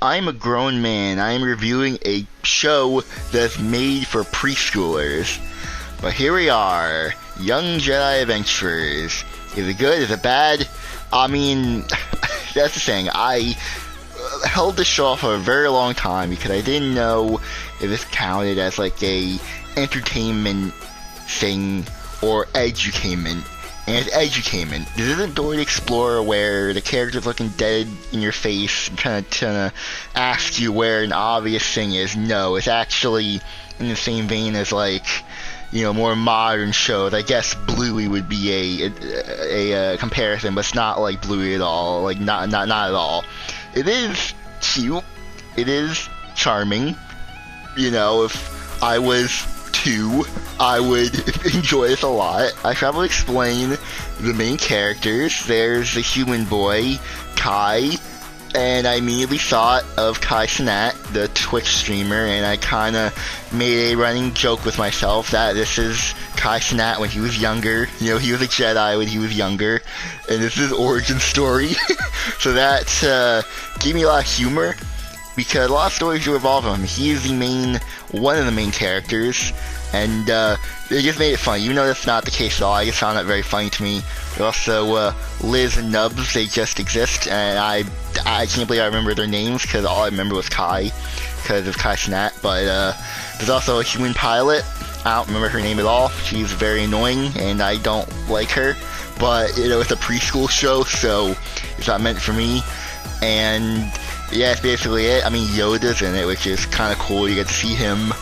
I'm a grown man. I am reviewing a show that's made for preschoolers. But here we are, Young Jedi Adventures. Is it good? Is it bad? I mean, that's the thing. I held this show off for a very long time because I didn't know if this counted as like a entertainment thing or edutainment. And it's edutainment. This isn't Dora the Explorer where the character's looking dead in your face and trying to ask you where an obvious thing is. No, it's actually in the same vein as like, you know, more modern shows. I guess Bluey would be a comparison, but it's not like Bluey at all. Like not at all. It is cute. It is charming. You know, if I was 2, I would enjoy this a lot. I should probably explain the main characters. There's the human boy, Kai, and I immediately thought of Kai Cenat, the Twitch streamer, and I kind of made a running joke with myself that this is Kai Cenat when he was younger. You know, he was a Jedi when he was younger, and this is his origin story. So that gave me a lot of humor, because a lot of stories do revolve around him. He is one of the main characters, and it just made it funny. Even though that's not the case at all, I just found that very funny to me. There's also Liz and Nubs, they just exist, and I can't believe I remember their names, because all I remember was Kai, because of Kai Cenat. But there's also a human pilot. I don't remember her name at all. She's very annoying, and I don't like her. But, you know, it's a preschool show, so it's not meant for me. And yeah, that's basically it. I mean, Yoda's in it, which is kind of cool. You get to see him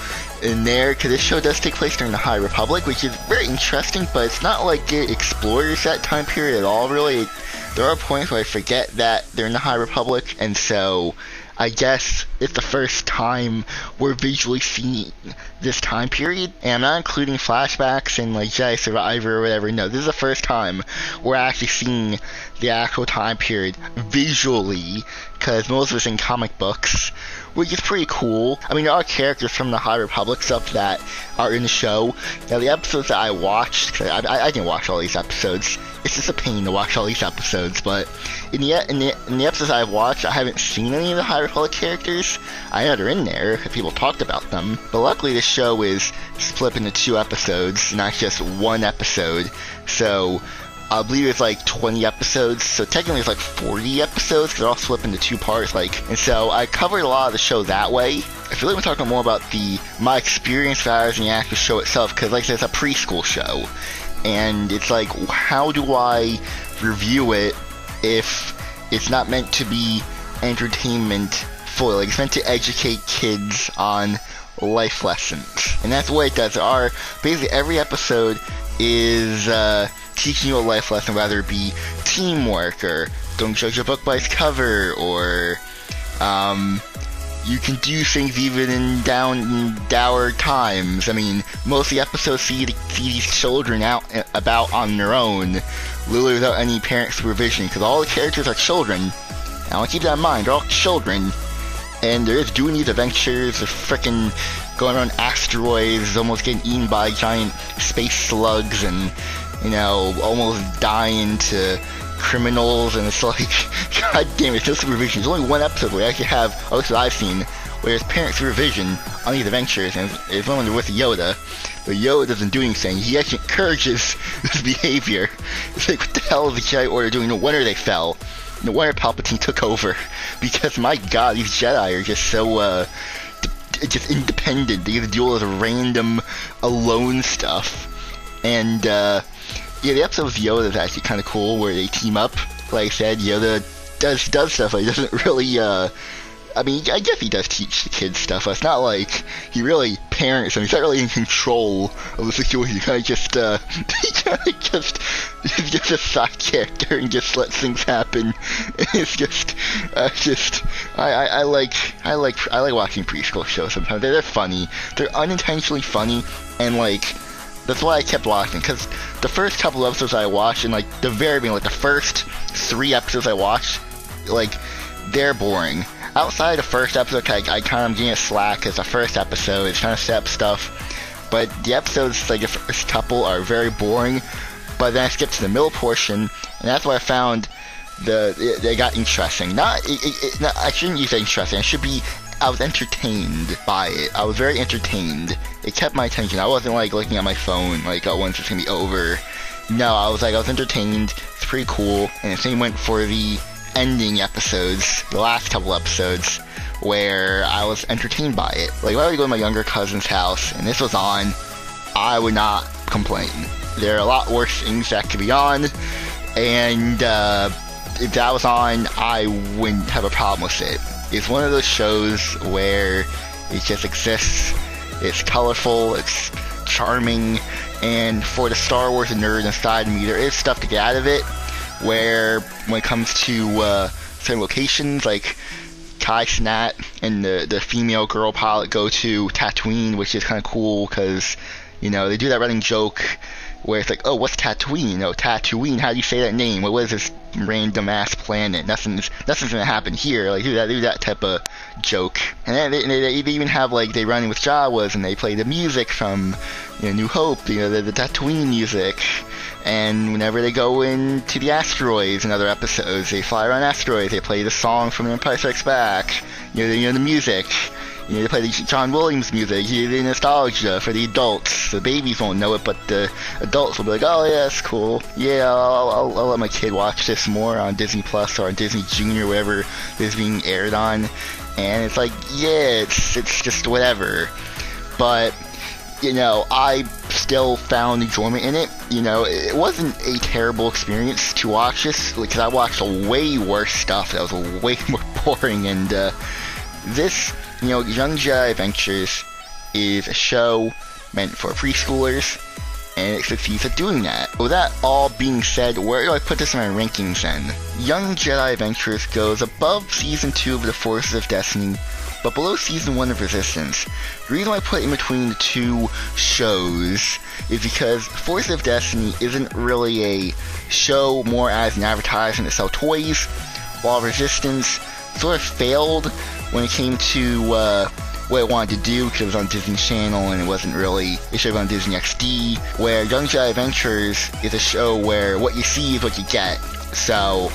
in there, because this show does take place during the High Republic, which is very interesting, but it's not like it explores that time period at all, really. There are points where I forget that they're in the High Republic, and so I guess it's the first time we're visually seeing this time period, and I'm not including flashbacks and like Jedi Survivor or whatever. No, this is the first time we're actually seeing the actual time period visually, because most of it's in comic books, which is pretty cool. I mean, there are characters from the High Republic stuff that are in the show. Now, the episodes that I watched, cause I didn't watch all these episodes. It's just a pain to watch all these episodes, but in the episodes I've watched, I haven't seen any of the High Republic characters. I know they're in there because people talked about them, but luckily this show is split into 2 episodes, not just 1 episode. So I believe it's like 20 episodes, so technically it's like 40 episodes, because they're all split into 2 parts, and so I covered a lot of the show that way. I feel like we're talking more about my experience rather than the actual show itself, because like I said, it's a preschool show, and it's like, how do I review it if it's not meant to be entertainment fully? Like, it's meant to educate kids on life lessons, and that's what it does. Basically every episode is teaching you a life lesson, whether it be teamwork, or don't judge a book by its cover, or you can do things even in dour times. I mean, most of the episodes see these children out about on their own, literally without any parent supervision, because all the characters are children. And I want to keep that in mind, they're all children, and they're just doing these adventures. They're frickin' going around asteroids, almost getting eaten by giant space slugs, and, you know, almost dying to criminals. And it's like, god damn it, no supervision. There's only one episode where you actually have, at least what I've seen, where there's parent supervision on these adventures, and it's when they're with Yoda. But Yoda doesn't do anything. He actually encourages this behavior. It's like, what the hell is the Jedi Order doing? No wonder they fell. No wonder Palpatine took over. Because, my god, these Jedi are just so, just independent. They just deal with random, alone stuff. And, yeah, the episode with Yoda is actually kind of cool, where they team up. Like I said, Yoda does stuff, but he doesn't really, I mean, I guess he does teach the kids stuff, but it's not like he really parents them. He's not really in control of the situation. He kind of just, he's just a side character and just lets things happen. It's just, I like watching preschool shows sometimes. They're funny. They're unintentionally funny, and like, that's why I kept watching, because the first couple of episodes I watched, and like the very beginning, like the first 3 episodes I watched, like, they're boring. Outside the first episode, I kind of am getting a slack, because the first episode is trying to set up stuff, but the episodes, like the first couple, are very boring. But then I skipped to the middle portion, and that's where I found they got interesting. I shouldn't use interesting. I was entertained by it. I was very entertained. It kept my attention. I wasn't like looking at my phone like, oh, once it's gonna be over. No, I was entertained. It's pretty cool. And the same went for the ending episodes, the last couple episodes, where I was entertained by it. Like, if I would go to my younger cousin's house and this was on, I would not complain. There are a lot worse things that could be on, and if that was on, I wouldn't have a problem with it. It's one of those shows where it just exists. It's colorful, it's charming, and for the Star Wars nerd inside me, there is stuff to get out of it, where when it comes to certain locations, like Kai Cenat and the female girl pilot go to Tatooine, which is kind of cool, because, you know, they do that running joke where it's like, oh, what's Tatooine? Oh, Tatooine, how do you say that name? What is this random ass planet? Nothing's gonna happen here. Like, do that type of joke. And then they even have, like, they run with Jawas and they play the music from, you know, New Hope, you know, the Tatooine music. And whenever they go into the asteroids in other episodes, they fly around asteroids, they play the song from The Empire Strikes Back, you know, the music. You know, they play the John Williams music, the nostalgia for the adults. The babies won't know it, but the adults will be like, oh yeah, that's cool. Yeah, I'll let my kid watch this more on Disney Plus or on Disney Junior, wherever this is being aired on. And it's like, yeah, it's just whatever. But, you know, I still found enjoyment in it. You know, it wasn't a terrible experience to watch this, because I watched way worse stuff that was way more boring, and this, you know, Young Jedi Adventures is a show meant for preschoolers, and it succeeds at doing that. With that all being said, where do I put this in my rankings then? Young Jedi Adventures goes above Season 2 of The Forces of Destiny, but below Season 1 of Resistance. The reason I put in between the two shows is because Forces of Destiny isn't really a show, more as an advertisement to sell toys, while Resistance sort of failed when it came to what it wanted to do, because it was on Disney Channel and it wasn't really, it should have been on Disney XD, where Young Jedi Adventures is a show where what you see is what you get. So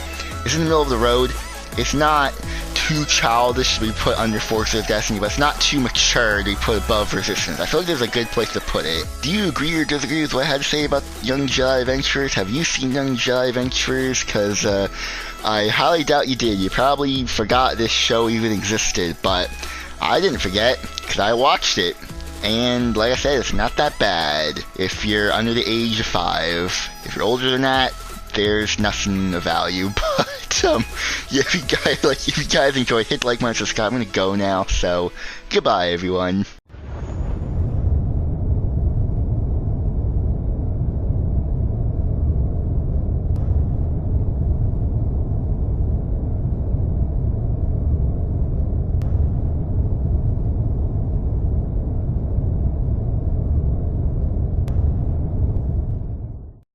it's in the middle of the road. It's not too childish to be put under Forces of Destiny, but it's not too mature to be put above Resistance. I feel like there's a good place to put it. Do you agree or disagree with what I had to say about Young Jedi Adventures? Have you seen Young Jedi Adventures? Because I highly doubt you did. You probably forgot this show even existed, but I didn't forget, because I watched it. And like I said, it's not that bad if you're under the age of 5. If you're older than that, there's nothing of value. But yeah, if you guys enjoy, hit like, subscribe. I'm gonna go now. So goodbye, everyone.